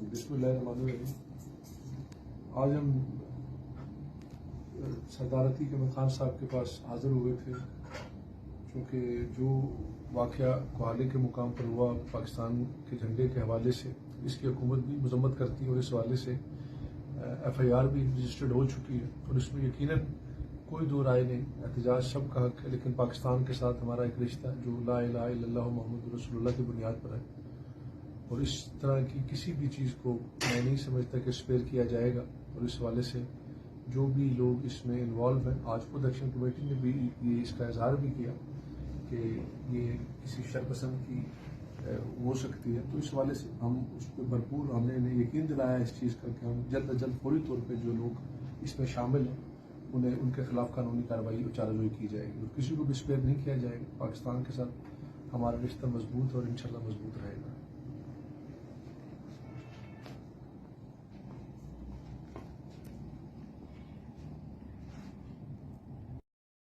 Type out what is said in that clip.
बिस्मिल्लाहिर्रहमानिर्रहीम। आज हम सरदार अतीक अहमद खान साहब के पास हाजिर हुए थे, क्योंकि जो वाक़या कोहाली के मुकाम पर हुआ पाकिस्तान के झंडे के हवाले से, इसकी हुकूमत भी मजम्मत करती है और इस हवाले से FIR भी रजिस्टर्ड हो चुकी है और इसमें यकीनन कोई दो राय नहीं, एहतजाज सब का हक है, लेकिन पाकिस्तान के साथ हमारा एक रिश्ता जो ला इलाहा इल्लल्लाह मुहम्मद रसूलुल्लाह की बुनियाद पर है और इस तरह की किसी भी चीज़ को मैं नहीं समझता कि स्पेयर किया जाएगा। और इस हवाले से जो भी लोग इसमें इन्वॉल्व हैं, आज खुद एक्शन कमेटी ने भी ये इसका इजहार भी किया कि ये किसी शरपसंद की हो सकती है, तो इस हवाले से हम उस पर भरपूर हमने इन्हें यकीन दिलाया इस चीज़ का कि हम जल्द अज जल्द फौरी तौर पर जो लोग इसमें शामिल हैं उन्हें उनके खिलाफ कानूनी कार्रवाई और चाराजोई की जाएगी और किसी को भी स्पेयर नहीं किया जाएगा। पाकिस्तान के साथ हमारा रिश्ता मजबूत और इंशाल्लाह मजबूत रहेगा।